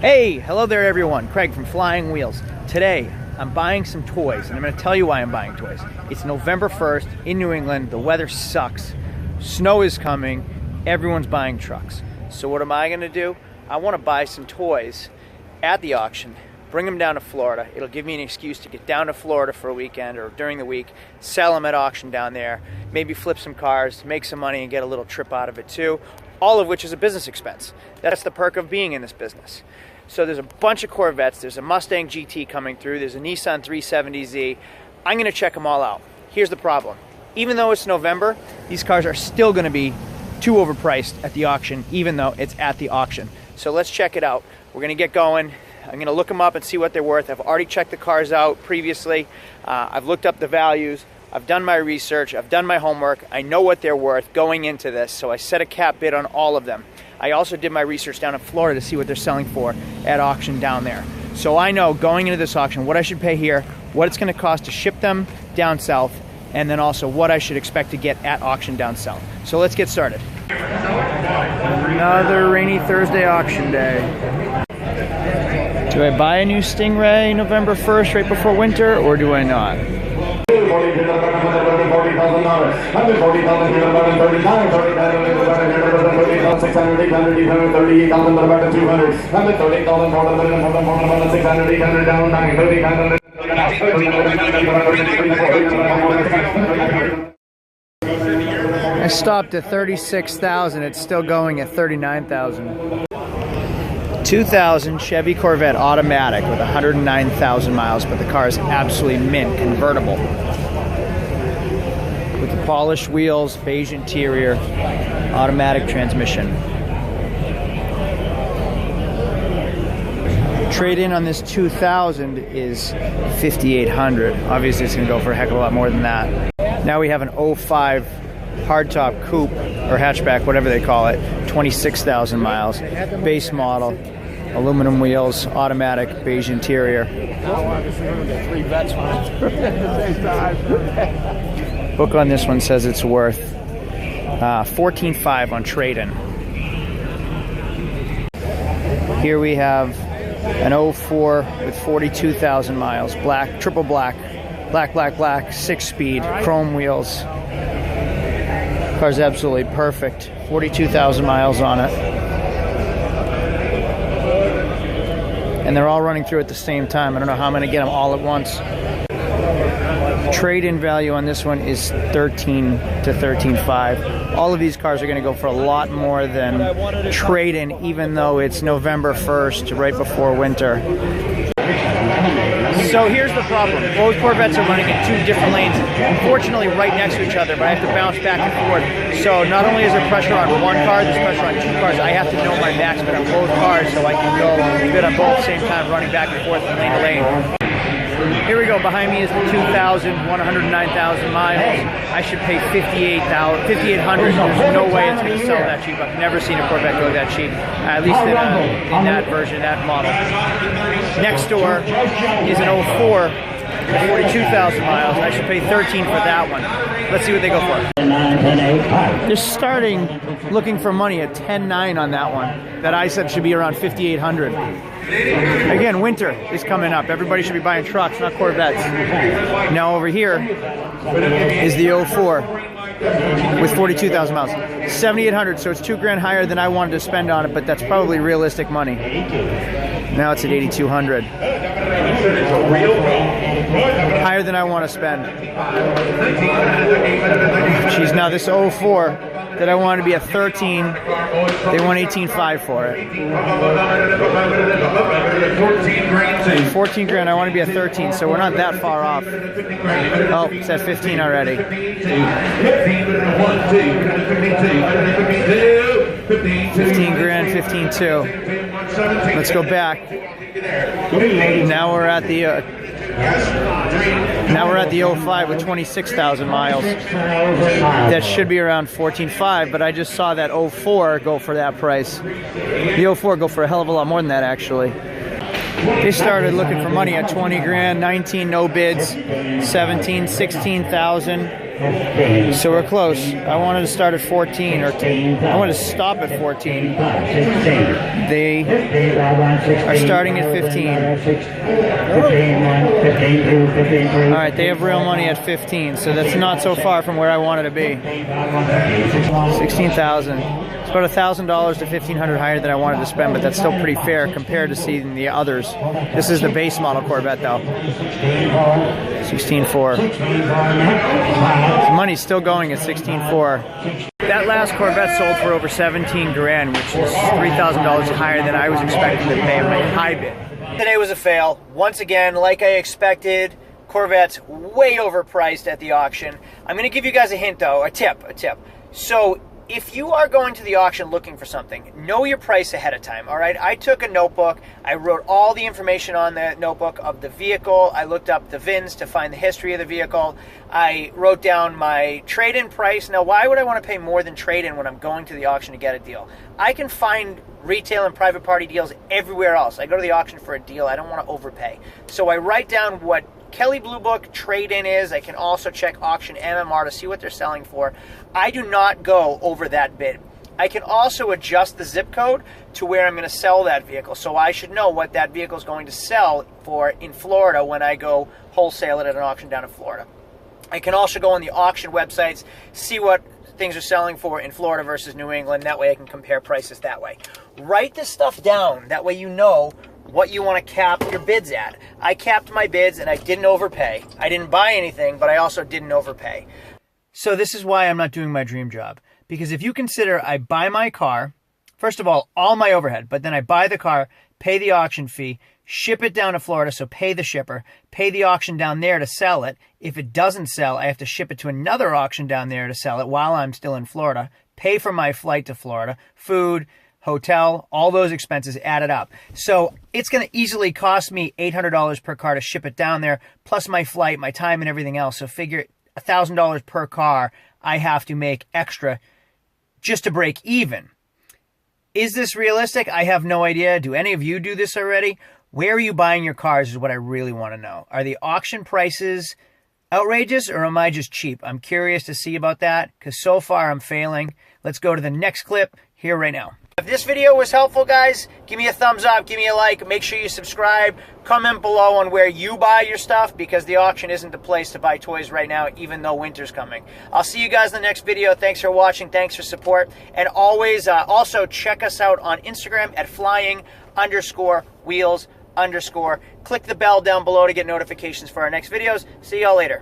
Hey, hello there everyone. Craig from Flying Wheels. Today, I'm buying some toys, and I'm going to tell you why I'm buying toys. It's November 1st in New England. The weather sucks. Snow is coming. Everyone's buying trucks. So what am I going to do? I want to buy some toys at the auction, bring them down to Florida. It'll give me an excuse to get down to Florida for a weekend or during the week, sell them at auction down there, maybe flip some cars, make some money, and get a little trip out of it too, all of which is a business expense. That's the perk of being in this business. So there's a bunch of Corvettes. There's a Mustang GT coming through. There's a Nissan 370Z. I'm going to check them all out. Here's the problem. Even though it's November, these cars are still going to be too overpriced at the auction, even though it's at the auction. So let's check it out. We're going to get going. I'm going to look them up and see what they're worth. I've already checked the cars out previously. I've looked up the values. I've done my research. I've done my homework. I know what they're worth going into this, so I set a cap bid on all of them. I also did my research down in Florida to see what they're selling for at auction down there. So I know going into this auction what I should pay here, what it's going to cost to ship them down south, and then also what I should expect to get at auction down south. So let's get started. Another rainy Thursday auction day. Do I buy a new Stingray November 1st right before winter, or do I not? I stopped at 36,000. It's still going at 39,000. 2000 Chevy Corvette automatic with 109,000 miles, but the car is absolutely mint, convertible. With the polished wheels, beige interior, automatic transmission. Trade-in on this 2000 is $5,800. Obviously it's going to go for a heck of a lot more than that. Now we have an 05 hardtop coupe or hatchback, whatever they call it, 26,000 miles, base model, aluminum wheels, automatic, beige interior. Book on this one says it's worth $14,500 on trade-in. Here we have an 04 with 42,000 miles, black, triple black, black, 6-speed, chrome wheels. Car's absolutely perfect. 42,000 miles on it. And they're all running through at the same time. I don't know how I'm going to get them all at once. Trade-in value on this one is $13,000 to $13,500. All of these cars are going to go for a lot more than trade-in, even though it's November 1st, right before winter. So here's the problem. Both Corvettes are running in two different lanes, unfortunately right next to each other, but I have to bounce back and forth. So not only is there pressure on one car, there's pressure on two cars. I have to know my max bid on both cars so I can go bid on both at the same time, running back and forth from lane to lane. Here we go. Behind me is the 2000, 109,000 miles. I should pay $5,800. There's no way it's going to sell that cheap. I've never seen a Corvette go that cheap, at least in that version, that model. Next door is an 04, 42,000 miles. I should pay $13,000 for that one. Let's see what they go for. They're starting looking for money at $10,900 on that one. That I said should be around $5,800. Again, winter is coming up. Everybody should be buying trucks, not Corvettes. Now over here is the 04 with 42,000 miles. $7,800, so it's $2,000 higher than I wanted to spend on it, but that's probably realistic money. Now it's at $8,200. Higher than I want to spend. Geez, now this 04 that I wanted to be at $13,000, they want $18,500 for it. $14,000, I want to be at $13,000, so we're not that far off. Oh, it's at $15,000 already. $15,000, $15,200. Let's go back. Now we're at the 05 with 26,000 miles. That should be around $14,500, but I just saw that 04 go for that price. The 04 go for a hell of a lot more than that, actually. They started looking for money at $20,000, 19 no bids, 17, 16,000. So we're close. I wanted to start at 14, or I wanted to stop at 14. They are starting at 15. Alright, they have real money at 15, so that's not so far from where I wanted to be. 16,000. It's about $1,000 to $1,500 higher than I wanted to spend, but that's still pretty fair compared to seeing the others. This is the base model Corvette though. 16.4. The money's still going at 16.4. That last Corvette sold for over 17 grand, which is $3,000 higher than I was expecting to pay on my high bid. Today was a fail. Once again, like I expected, Corvette's way overpriced at the auction. I'm going to give you guys a hint though, a tip. So if you are going to the auction looking for something, know your price ahead of time, all right? I took a notebook. I wrote all the information on the notebook of the vehicle. I looked up the VINs to find the history of the vehicle. I wrote down my trade-in price. Now, why would I want to pay more than trade-in when I'm going to the auction to get a deal? I can find retail and private party deals everywhere else. I go to the auction for a deal. I don't want to overpay. So I write down what Kelley Blue Book trade-in is. I can also check auction MMR to see what they're selling for. I do not go over that bid. I can also adjust the zip code to where I'm going to sell that vehicle, so I should know what that vehicle is going to sell for in Florida when I go wholesale it at an auction down in Florida. I can also go on the auction websites, see what things are selling for in Florida versus New England. That way I can compare prices that way. Write this stuff down. That way you know what you want to cap your bids at. I capped my bids and I didn't overpay. I didn't buy anything, but I also didn't overpay. So this is why I'm not doing my dream job. Because if you consider I buy my car, first of all my overhead, but then I buy the car, pay the auction fee, ship it down to Florida, so pay the shipper, pay the auction down there to sell it. If it doesn't sell, I have to ship it to another auction down there to sell it while I'm still in Florida, pay for my flight to Florida, food, hotel, all those expenses added up. So it's going to easily cost me $800 per car to ship it down there, plus my flight, my time, and everything else. So figure $1,000 per car I have to make extra just to break even. Is this realistic? I have no idea. Do any of you do this already? Where are you buying your cars is what I really want to know. Are the auction prices outrageous or am I just cheap? I'm curious to see about that because so far I'm failing. Let's go to the next clip here right now. If this video was helpful, guys, give me a thumbs up, give me a like, make sure you subscribe, comment below on where you buy your stuff because the auction isn't the place to buy toys right now, even though winter's coming. I'll see you guys in the next video. Thanks for watching. Thanks for support. And always also check us out on Instagram at flying_wheels_. Click the bell down below to get notifications for our next videos. See y'all later.